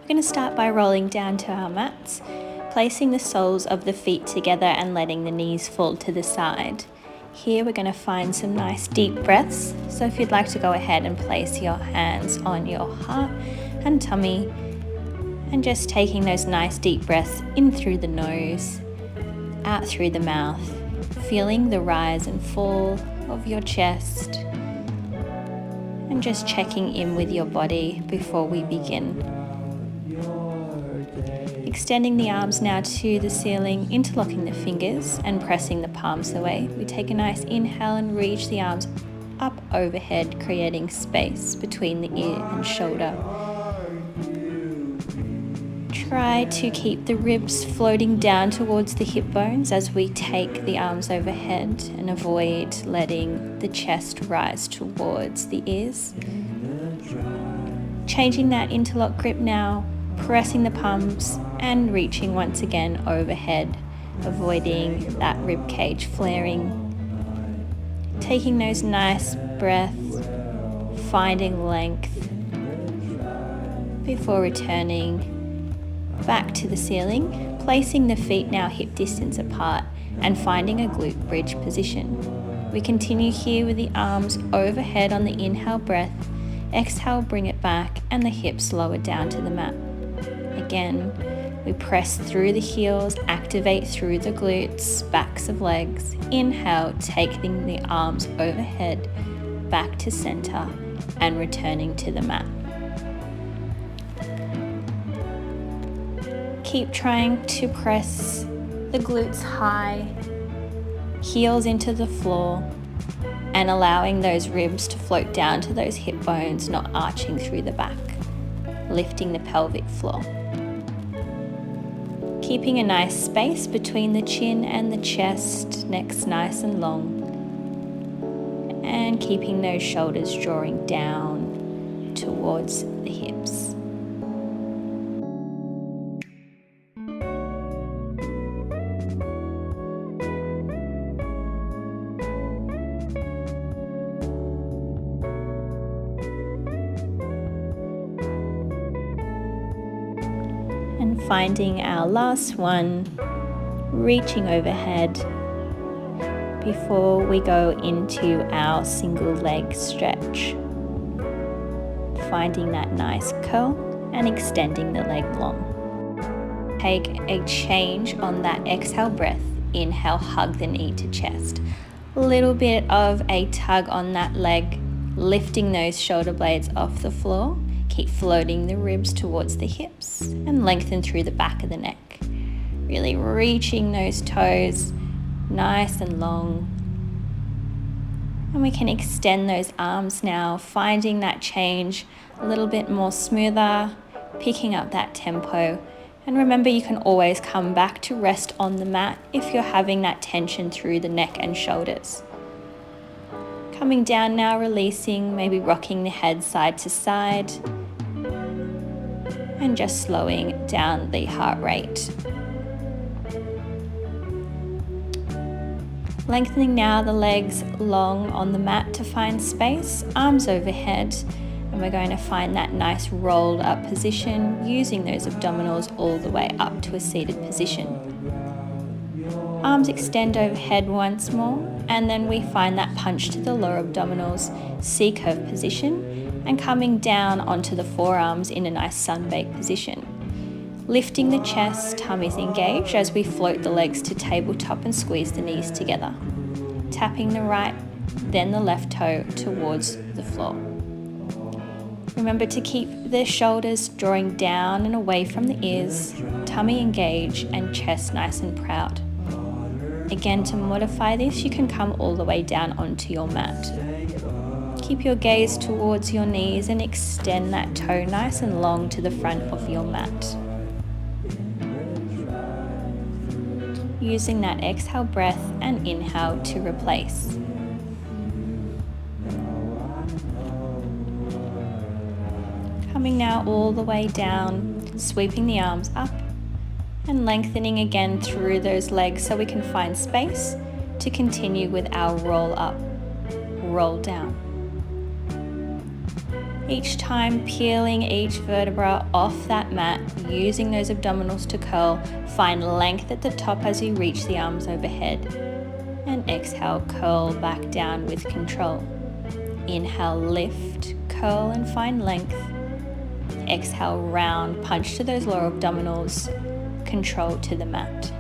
We're going to start by rolling down to our mats, placing the soles of the feet together and letting the knees fall to the side. Here we're going to find some nice deep breaths, so if you'd like to go ahead and place your hands on your heart and tummy and just taking those nice deep breaths in through the nose, out through the mouth, feeling the rise and fall of your chest and just checking in with your body before we begin. Extending the arms now to the ceiling, interlocking the fingers and pressing the palms away. We take a nice inhale and reach the arms up overhead, creating space between the ear and shoulder. Try to keep the ribs floating down towards the hip bones as we take the arms overhead and avoid letting the chest rise towards the ears. Changing that interlock grip now, pressing the palms and reaching once again overhead, avoiding that rib cage flaring. Taking those nice breaths, finding length before returning back to the ceiling, placing the feet now hip distance apart and finding a glute bridge position. We continue here with the arms overhead on the inhale breath, exhale bring it back and the hips lower down to the mat. Again, we press through the heels, activate through the glutes, backs of legs. Inhale, taking the arms overhead, back to center and returning to the mat. Keep trying to press the glutes high, heels into the floor, and allowing those ribs to float down to those hip bones, not arching through the back, lifting the pelvic floor. Keeping a nice space between the chin and the chest, necks nice and long, and keeping those shoulders drawing down towards the hips. And finding our last one, reaching overhead before we go into our single leg stretch. Finding that nice curl and extending the leg long. Take a change on that exhale breath. Inhale, hug the knee to chest. A little bit of a tug on that leg, lifting those shoulder blades off the floor. Keep floating the ribs towards the hips and lengthen through the back of the neck. Really reaching those toes nice and long. And we can extend those arms now, finding that change a little bit more smoother, picking up that tempo. And remember, you can always come back to rest on the mat if you're having that tension through the neck and shoulders. Coming down now, releasing, maybe rocking the head side to side. And just slowing down the heart rate. Lengthening now the legs long on the mat to find space, arms overhead, and we're going to find that nice rolled up position using those abdominals all the way up to a seated position. Arms extend overhead once more, and then we find that punch to the lower abdominals, C-curve position, and coming down onto the forearms in a nice sunbake position. Lifting the chest, tummies engaged as we float the legs to tabletop and squeeze the knees together. Tapping the right, then the left toe towards the floor. Remember to keep the shoulders drawing down and away from the ears, tummy engaged and chest nice and proud. Again, to modify this, you can come all the way down onto your mat. Keep your gaze towards your knees and extend that toe nice and long to the front of your mat. Using that exhale breath and inhale to replace. Coming now all the way down, sweeping the arms up and lengthening again through those legs so we can find space to continue with our roll up, roll down. Each time peeling each vertebra off that mat, using those abdominals to curl. Find length at the top as you reach the arms overhead. And exhale, curl back down with control. Inhale, lift, curl and find length. Exhale, round, punch to those lower abdominals, control to the mat.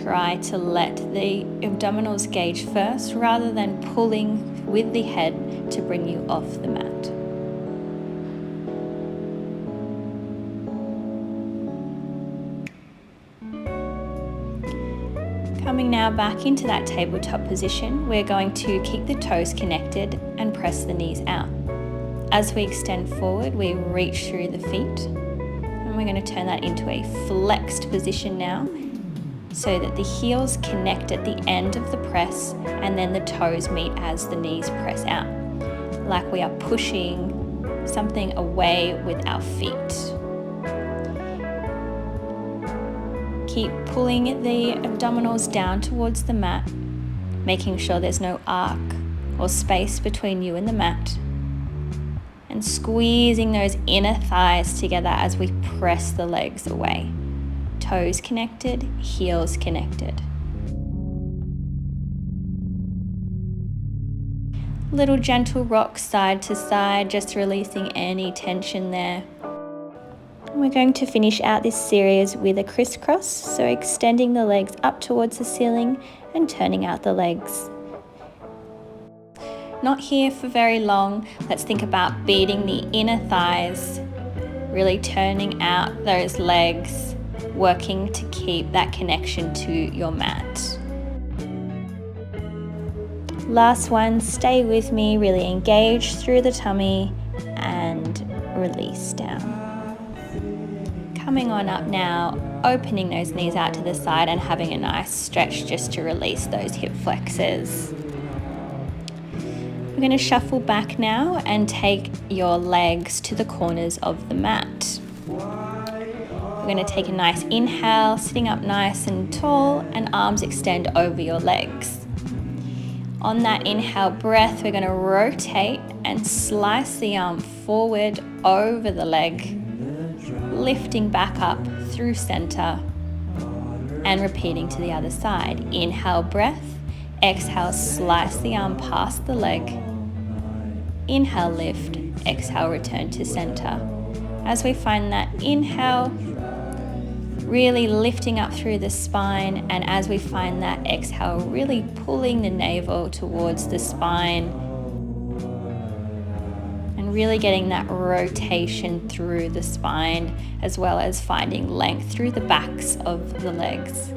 Try to let the abdominals gauge first rather than pulling with the head to bring you off the mat. Coming now back into that tabletop position, we're going to keep the toes connected and press the knees out. As we extend forward, we reach through the feet, and we're going to turn that into a flexed position now, so that the heels connect at the end of the press and then the toes meet as the knees press out, like we are pushing something away with our feet. Keep pulling the abdominals down towards the mat, making sure there's no arc or space between you and the mat, and squeezing those inner thighs together as we press the legs away. Toes connected, heels connected. Little gentle rock side to side, just releasing any tension there. And we're going to finish out this series with a crisscross, so extending the legs up towards the ceiling and turning out the legs. Not here for very long. Let's think about beating the inner thighs, really turning out those legs, working to keep that connection to your mat. Last one, stay with me, really engage through the tummy and release down. Coming on up now, opening those knees out to the side and having a nice stretch just to release those hip flexors. We're going to shuffle back now and take your legs to the corners of the mat. We're going to take a nice inhale, sitting up nice and tall, and arms extend over your legs. On that inhale breath, we're going to rotate and slice the arm forward over the leg, lifting back up through center and repeating to the other side. Inhale breath, exhale, slice the arm past the leg. Inhale, lift, exhale, return to center. As we find that inhale, really lifting up through the spine, and as we find that exhale, really pulling the navel towards the spine and really getting that rotation through the spine, as well as finding length through the backs of the legs.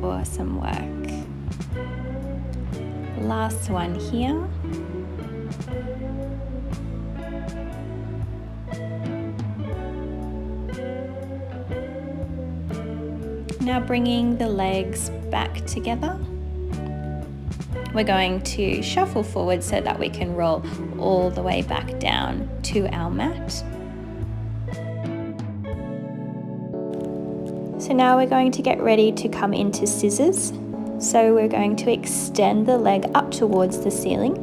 Awesome work. Last one here. Now bringing the legs back together. We're going to shuffle forward so that we can roll all the way back down to our mat. So now we're going to get ready to come into scissors. So we're going to extend the leg up towards the ceiling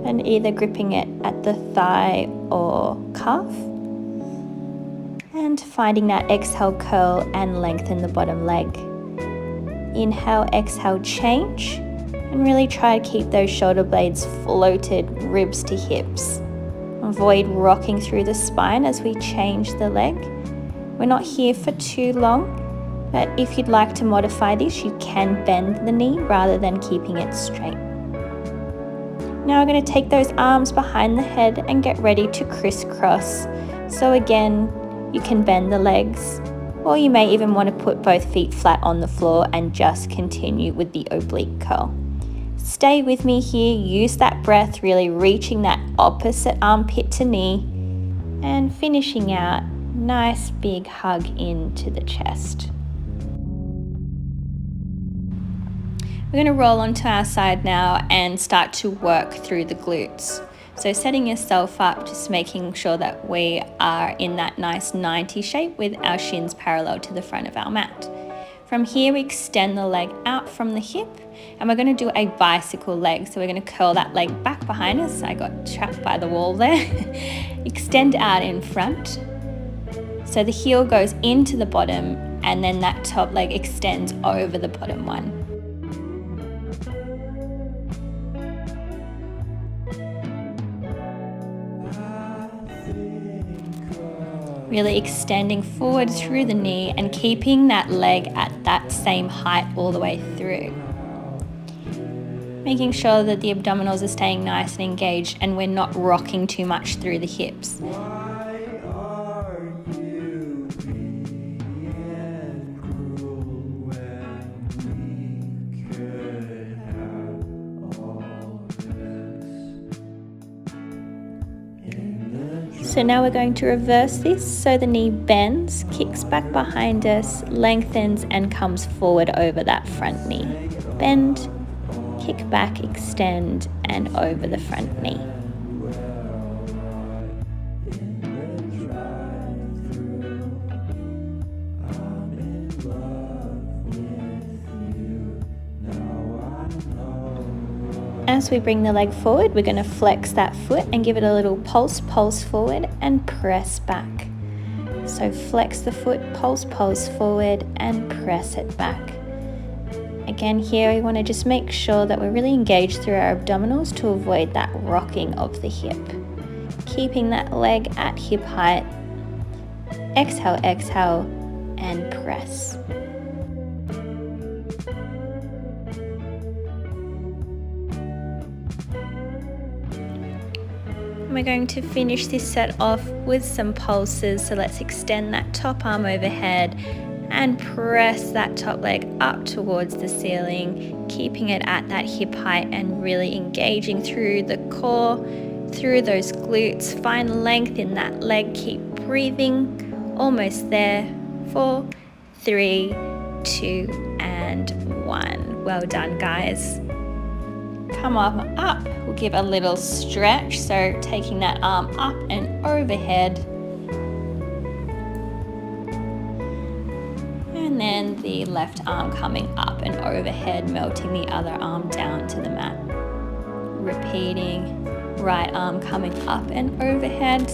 and either gripping it at the thigh or calf, and finding that exhale, curl and lengthen the bottom leg. Inhale, exhale, change, and really try to keep those shoulder blades floated, ribs to hips. Avoid rocking through the spine as we change the leg. We're not here for too long, but if you'd like to modify this, you can bend the knee rather than keeping it straight. Now we're going to take those arms behind the head and get ready to crisscross. So again, you can bend the legs, or you may even want to put both feet flat on the floor and just continue with the oblique curl. Stay with me here, use that breath, really reaching that opposite armpit to knee, and finishing out, nice big hug into the chest. We're going to roll onto our side now and start to work through the glutes. So setting yourself up, just making sure that we are in that nice 90 shape with our shins parallel to the front of our mat. From here, we extend the leg out from the hip, and we're going to do a bicycle leg. So we're going to curl that leg back behind us. I got trapped by the wall there. Extend out in front. So the heel goes into the bottom, and then that top leg extends over the bottom one. Really extending forward through the knee and keeping that leg at that same height all the way through. Making sure that the abdominals are staying nice and engaged and we're not rocking too much through the hips. So now we're going to reverse this so the knee bends, kicks back behind us, lengthens and comes forward over that front knee. Bend, kick back, extend and over the front knee. As we bring the leg forward, we're going to flex that foot and give it a little pulse forward and press back. So flex the foot, pulse forward and press it back. Again, here we want to just make sure that we're really engaged through our abdominals to avoid that rocking of the hip. Keeping that leg at hip height. Exhale, exhale and press. We're going to finish this set off with some pulses, so let's extend that top arm overhead and press that top leg up towards the ceiling, keeping it at that hip height and really engaging through the core, through those glutes. Find length in that leg, keep breathing, almost there. 4, 3, 2 and 1. Well done, guys. Come up, we'll give a little stretch, so taking that arm up and overhead, and then the left arm coming up and overhead, melting the other arm down to the mat. Repeating, right arm coming up and overhead,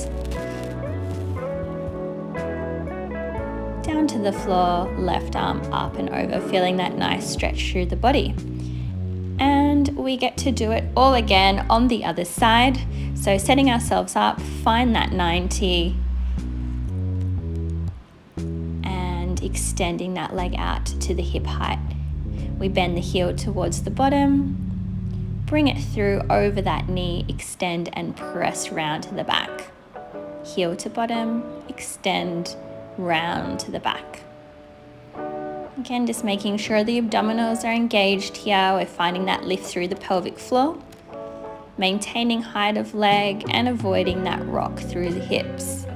down to the floor, left arm up and over, feeling that nice stretch through the body. And we get to do it all again on the other side. So setting ourselves up, find that 90 and extending that leg out to the hip height. We bend the heel towards the bottom, bring it through over that knee, extend and press round to the back. Heel to bottom, extend, round to the back. Again, just making sure the abdominals are engaged here. We're finding that lift through the pelvic floor, maintaining height of leg and avoiding that rock through the hips.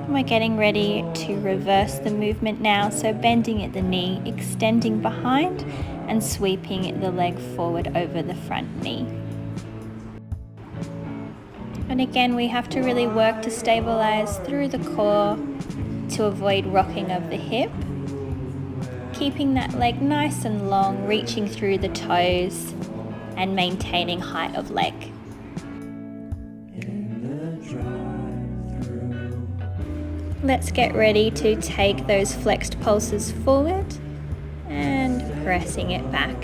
We're getting ready to reverse the movement now, so bending at the knee, extending behind and sweeping the leg forward over the front knee. And again, we have to really work to stabilize through the core to avoid rocking of the hip. Keeping that leg nice and long, reaching through the toes and maintaining height of leg. Let's get ready to take those flexed pulses forward and pressing it back.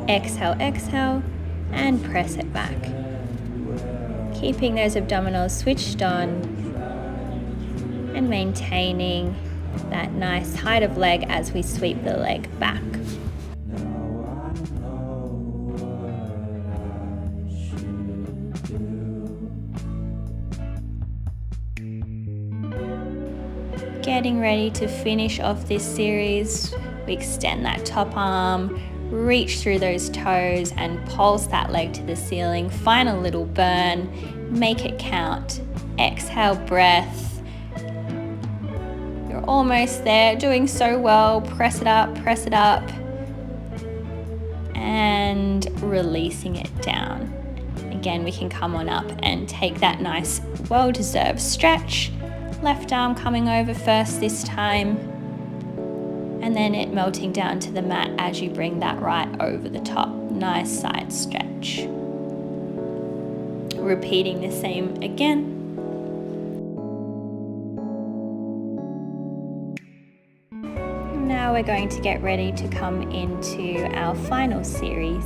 Exhale, exhale, and press it back. Keeping those abdominals switched on and maintaining that nice height of leg as we sweep the leg back. Getting ready to finish off this series, we extend that top arm, reach through those toes and pulse that leg to the ceiling. Find a little burn, make it count. Exhale, breath. You're Almost there, doing so well. Press it up, and releasing it down. Again, we can come on up and take that nice, well-deserved stretch. Left arm coming over first this time, and then it melting down to the mat as you bring that right over the top. Nice side stretch. Repeating the same again. Now we're going to get ready to come into our final series.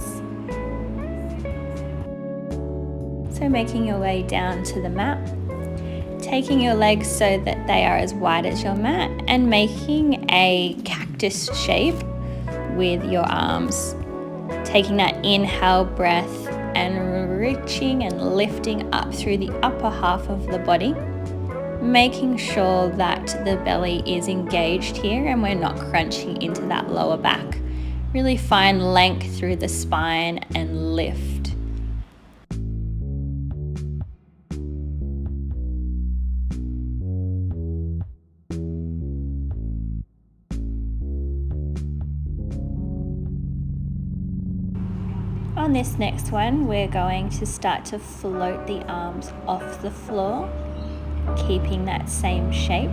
So making your way down to the mat, taking your legs so that they are as wide as your mat and making a cactus shape with your arms. Taking that inhale breath and reaching and lifting up through the upper half of the body, making sure that the belly is engaged here and we're not crunching into that lower back. Really find length through the spine and lift. On this next one, we're going to start to float the arms off the floor, keeping that same shape.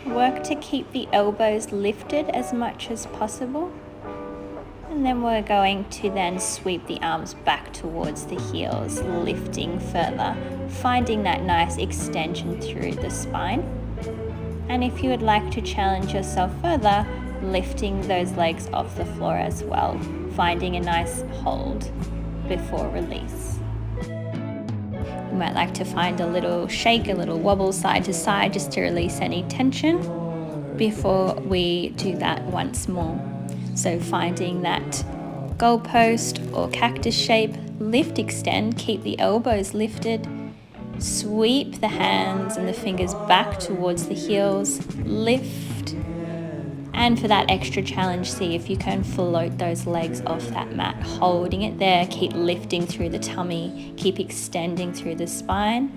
Work to keep the elbows lifted as much as possible. And then we're going to then sweep the arms back towards the heels, lifting further, finding that nice extension through the spine. And if you would like to challenge yourself further, lifting those legs off the floor as well, finding a nice hold before release. You might like to find a little shake, a little wobble side to side just to release any tension before we do that once more. So finding that goalpost or cactus shape, lift, extend, keep the elbows lifted, sweep the hands and the fingers back towards the heels, lift. And for that extra challenge, see if you can float those legs off that mat, holding it there, keep lifting through the tummy, keep extending through the spine.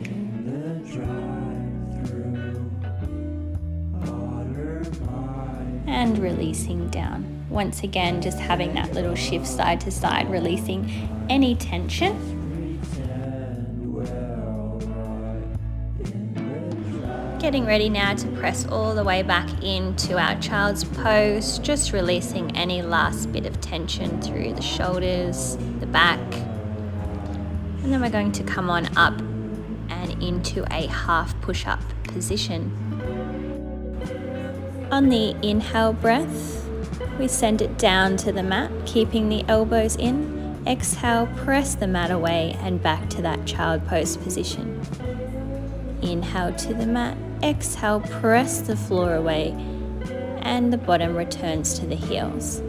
And releasing down. Once again, just having that little shift side to side, releasing any tension. Getting ready now to press all the way back into our child's pose, just releasing any last bit of tension through the shoulders, the back. And then we're going to come on up and into a half push-up position. On the inhale breath, we send it down to the mat, keeping the elbows in. Exhale, press the mat away and back to that child pose position. Inhale to the mat, exhale, press the floor away, and the bottom returns to the heels.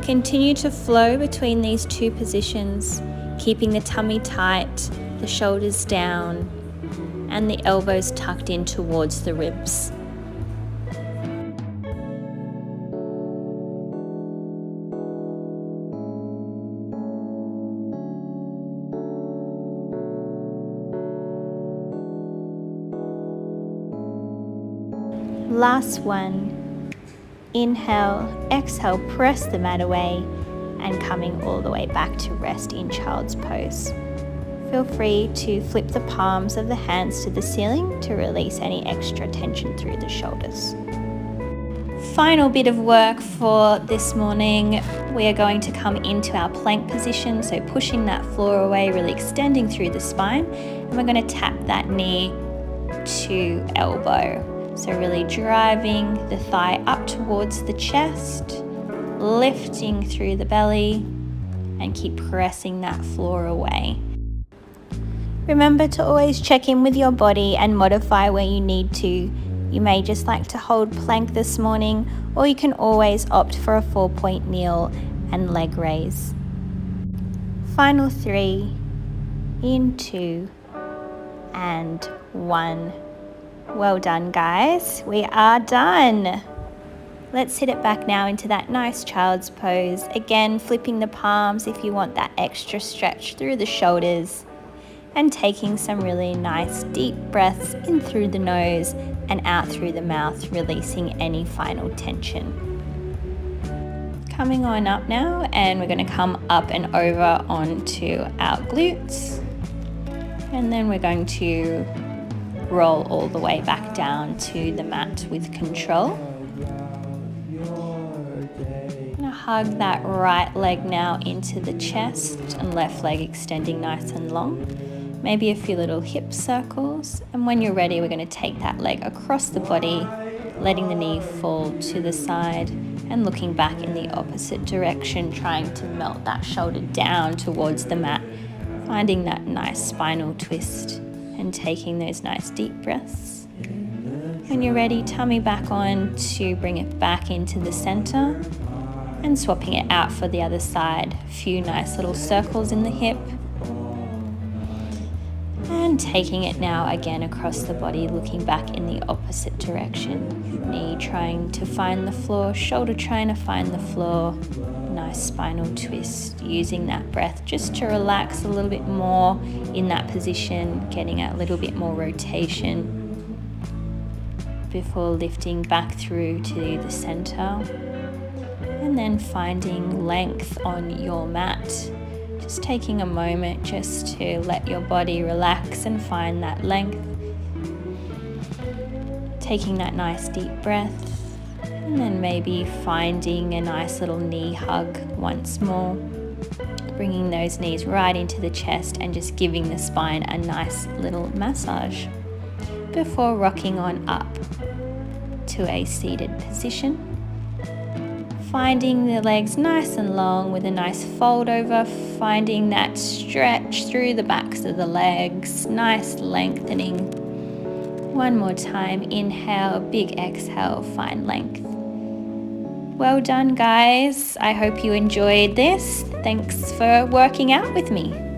Continue to flow between these two positions, keeping the tummy tight, the shoulders down, and the elbows tucked in towards the ribs. Last one. Inhale, exhale, press the mat away, and coming all the way back to rest in child's pose. Feel free to flip the palms of the hands to the ceiling to release any extra tension through the shoulders. Final bit of work for this morning. We are going to come into our plank position, so pushing that floor away, really extending through the spine, and we're going to tap that knee to elbow. So really driving the thigh up towards the chest, lifting through the belly, and keep pressing that floor away. Remember to always check in with your body and modify where you need to. You may just like to hold plank this morning, or you can always opt for a 4-point kneel and leg raise. Final 3, in 2, and 1. Well done, guys. We are done. Let's sit it back now into that nice child's pose. Again, flipping the palms if you want that extra stretch through the shoulders. and taking some really nice deep breaths in through the nose and out through the mouth, releasing any final tension. Coming on up now, and we're going to come up and over onto our glutes, and then we're going to roll all the way back down to the mat with control. Hug that right leg now into the chest and left leg extending nice and long. Maybe a few little hip circles. And when you're ready, we're going to take that leg across the body, letting the knee fall to the side and looking back in the opposite direction, trying to melt that shoulder down towards the mat, finding that nice spinal twist and taking those nice deep breaths. When you're ready, tummy back on to bring it back into the center. And swapping it out for the other side. A few nice little circles in the hip. And taking it now again across the body, looking back in the opposite direction. Knee trying to find the floor, shoulder trying to find the floor. Nice spinal twist, using that breath just to relax a little bit more in that position, getting a little bit more rotation before lifting back through to the center. And then finding length on your mat. Just taking a moment just to let your body relax and find that length. Taking that nice deep breath. And then maybe finding a nice little knee hug once more. Bringing those knees right into the chest and just giving the spine a nice little massage. Before rocking on up to a seated position. Finding the legs nice and long with a nice fold over, finding that stretch through the backs of the legs, nice lengthening. One more time, inhale, big exhale, find length. Well done, guys. I hope you enjoyed this. Thanks for working out with me.